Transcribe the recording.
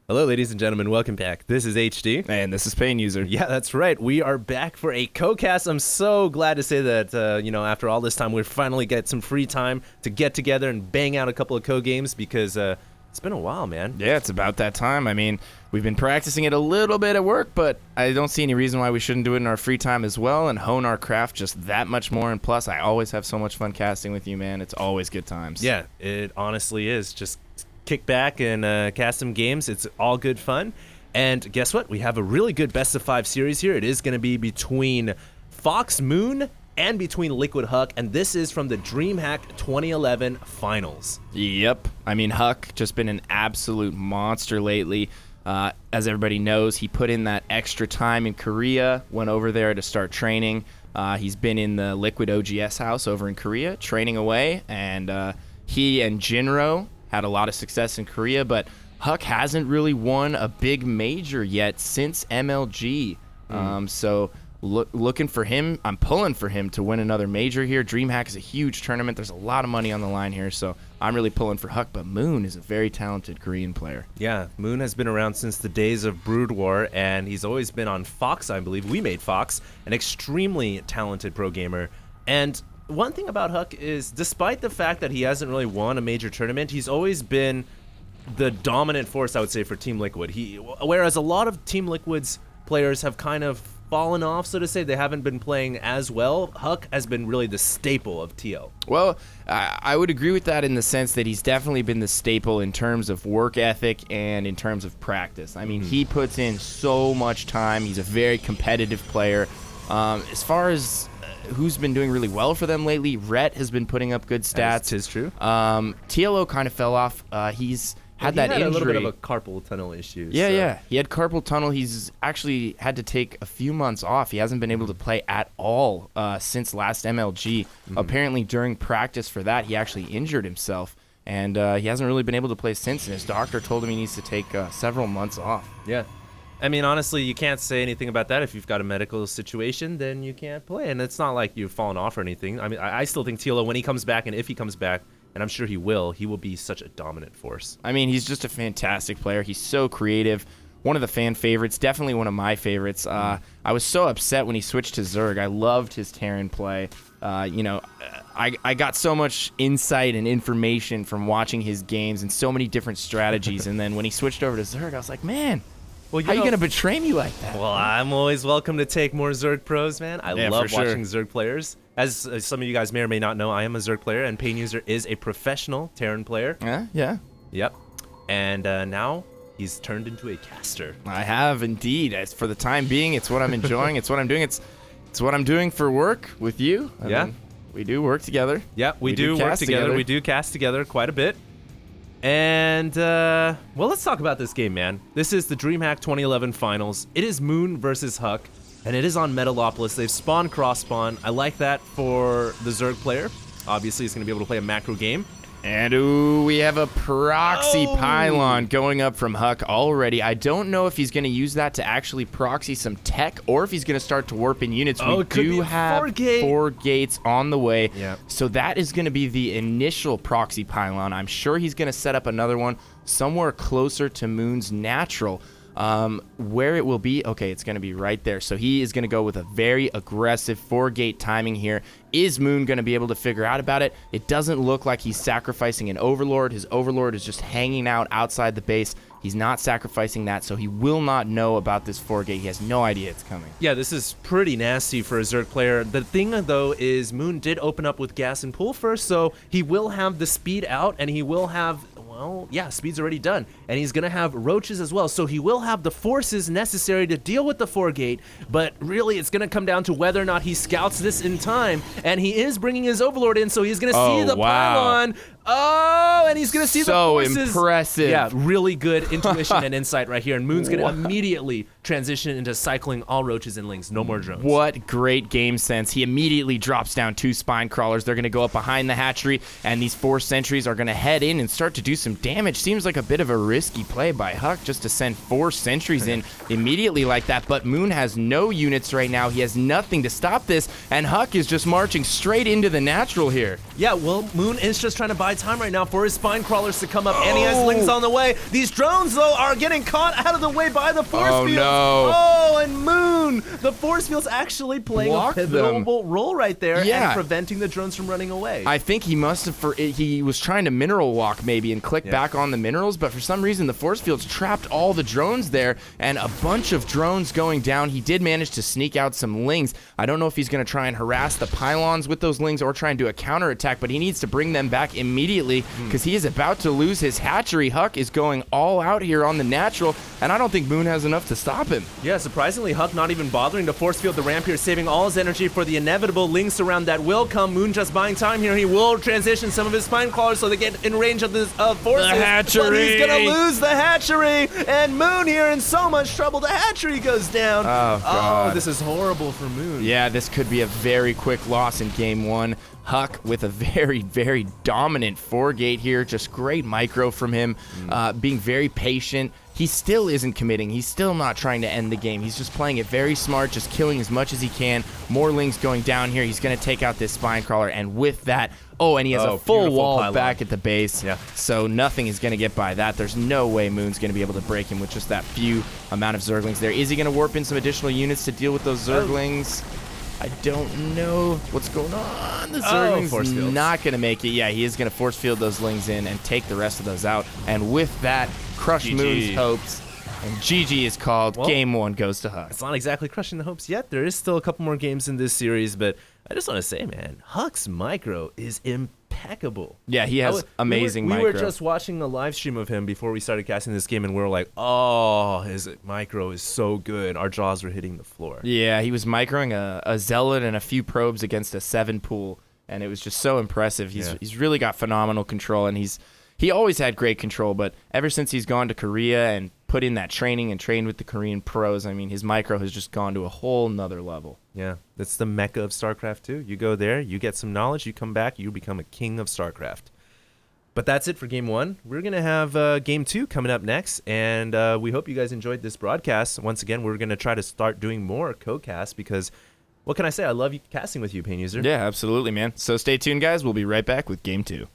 Hello, ladies and gentlemen. Welcome back. This is HD. And this is PainUser. Yeah, that's right. We are back for a co-cast. I'm so glad to say that, after all this time, we finally get some free time to get together and bang out a couple of co-games because it's been a while, man. Yeah, it's about that time. I mean, we've been practicing it a little bit at work, but I don't see any reason why we shouldn't do it in our free time as well and hone our craft just that much more. And plus, I always have so much fun casting with you, man. It's always good times. Yeah, it honestly is. Just kick back and cast some games. It's all good fun. And guess what? We have a really good best of 5 series here. It is going to be between FOXMoon and between Liquid Huk, and this is from the Dreamhack 2011 finals. Yep. I mean, Huk just been an absolute monster lately. As everybody knows, he put in that extra time in Korea, went over there to start training. He's been in the Liquid OGS house over in Korea, training away, and he and Jinro had a lot of success in Korea, but Huk hasn't really won a big major yet since MLG. So looking for him, I'm pulling for him to win another major here. Dreamhack is a huge tournament. There's a lot of money on the line here, so I'm really pulling for Huk, but Moon is a very talented Korean player. Yeah, Moon has been around since the days of Brood War, and he's always been on Fox, I believe. We made Fox, an extremely talented pro gamer. And one thing about Huk is, despite the fact that he hasn't really won a major tournament, he's always been the dominant force, I would say, for Team Liquid. Whereas a lot of Team Liquid's players have kind of fallen off, so to say. They haven't been playing as well. Huk has been really the staple of TL. Well, I would agree with that in the sense that he's definitely been the staple in terms of work ethic and in terms of practice. I mean, he puts in so much time. He's a very competitive player. As far as who's been doing really well for them lately, Rhett has been putting up good stats. That is true. TLO kind of fell off. He's had that injury. A little bit of a carpal tunnel issue. Yeah. He had carpal tunnel. He's actually had to take a few months off. He hasn't been able to play at all since last MLG. Apparently, during practice for that, he actually injured himself, and he hasn't really been able to play since. And his doctor told him he needs to take several months off. Yeah. I mean, honestly, you can't say anything about that. If you've got a medical situation, then you can't play. And it's not like you've fallen off or anything. I mean, I still think TLO, when he comes back, and if he comes back, and I'm sure he will be such a dominant force. I mean, he's just a fantastic player. He's so creative. One of the fan favorites, definitely one of my favorites. I was so upset when he switched to Zerg. I loved his Terran play. I got so much insight and information from watching his games and so many different strategies. And then when he switched over to Zerg, I was like, man, how are you going to betray me like that? Well, I'm always welcome to take more Zerg pros, man. I love watching Zerg players. As some of you guys may or may not know, I am a Zerg player, and PainUser is a professional Terran player. Yeah. Yep. And now he's turned into a caster. I have indeed. As for the time being, it's what I'm enjoying. It's what I'm doing. It's what I'm doing for work with you. I mean, we do work together. Yeah, we do work together. We do cast together quite a bit. And, well, let's talk about this game, man. This is the Dreamhack 2011 finals. It is Moon versus Huk, and it is on Metalopolis. They've spawned cross-spawn. I like that for the Zerg player. Obviously, he's going to be able to play a macro game. And we have a proxy pylon going up from Huk already. I don't know if he's going to use that to actually proxy some tech or if he's going to start to warp in units. We do have 4 gates on the way. Yep. So that is going to be the initial proxy pylon. I'm sure he's going to set up another one somewhere closer to Moon's natural. Where it will be, okay, it's going to be right there. So he is going to go with a very aggressive 4-gate timing here. Is Moon going to be able to figure out about it? It doesn't look like he's sacrificing an Overlord. His Overlord is just hanging out outside the base. He's not sacrificing that, so he will not know about this 4-gate. He has no idea it's coming. Yeah, this is pretty nasty for a Zerg player. The thing, though, is Moon did open up with gas and pull first, so he will have the speed out, and he will have, well, yeah, speed's already done. And he's going to have roaches as well, so he will have the forces necessary to deal with the 4-gate, but really it's going to come down to whether or not he scouts this in time, and he is bringing his Overlord in, so he's going to see the pylon. Oh, and he's going to see the forces. So impressive. Yeah, really good intuition and insight right here. And Moon's going to immediately transition into cycling all roaches and lings. No more drones. What great game sense. He immediately drops down 2 spine crawlers. They're going to go up behind the hatchery, and these 4 sentries are going to head in and start to do some damage. Seems like a bit of a risky play by Huk just to send 4 sentries in immediately like that, but Moon has no units right now. He has nothing to stop this, and Huk is just marching straight into the natural here. Yeah, well, Moon is just trying to buy time right now for his spine crawlers to come up, and he has lings on the way. These drones, though, are getting caught out of the way by the force fields. No. Oh, and Moon, the force field's actually playing Blocked a pivotal role right there Yeah. and preventing the drones from running away. I think he must have, he was trying to mineral walk maybe and click back on the minerals, but for some reason the force field's trapped all the drones there, and a bunch of drones going down. He did manage to sneak out some lings. I don't know if he's going to try and harass the pylons with those lings or try and do a counterattack, but he needs to bring them back immediately because he is about to lose his hatchery. Huk is going all out here on the natural, and I don't think Moon has enough to stop him. Yeah, surprisingly, Huk not even bothering to force field the ramp here, saving all his energy for the inevitable lings around that will come. Moon just buying time here. He will transition some of his spine crawlers so they get in range of the forces. The hatchery! But he's gonna lose the hatchery, and Moon here in so much trouble. The hatchery goes down. Oh, God. Oh, this is horrible for Moon. Yeah, this could be a very quick loss in game 1. Huk with a very, very dominant 4-gate here. Just great micro from him, being very patient. He still isn't committing. He's still not trying to end the game. He's just playing it very smart, just killing as much as he can. More lings going down here. He's going to take out this spine crawler, and with that, and he has a full wall pylon back at the base. Yeah. So nothing is going to get by that. There's no way Moon's going to be able to break him with just that few amount of Zerglings there. Is he going to warp in some additional units to deal with those Zerglings? I don't know what's going on. The Zergling's not going to make it. Yeah, he is going to force field those lings in and take the rest of those out. And with that, crush GG. Moon's hopes. And GG is called. Well, game 1 goes to Huk. It's not exactly crushing the hopes yet. There is still a couple more games in this series, but I just want to say, man, Huk's micro is impeccable. Yeah, he has amazing micro. We were just watching a live stream of him before we started casting this game, and we were like, oh, his micro is so good. Our jaws were hitting the floor. Yeah, he was microing a Zealot and a few probes against a 7 pool, and it was just so impressive. He's really got phenomenal control, and he always had great control, but ever since he's gone to Korea and put in that training and trained with the Korean pros, I mean, his micro has just gone to a whole nother level. Yeah, that's the mecca of StarCraft 2. You go there, you get some knowledge, you come back, you become a king of StarCraft. But that's it for Game 1. We're going to have Game 2 coming up next, and we hope you guys enjoyed this broadcast. Once again, we're going to try to start doing more co-casts because, what can I say? I love casting with you, PainUser. Yeah, absolutely, man. So stay tuned, guys. We'll be right back with Game 2.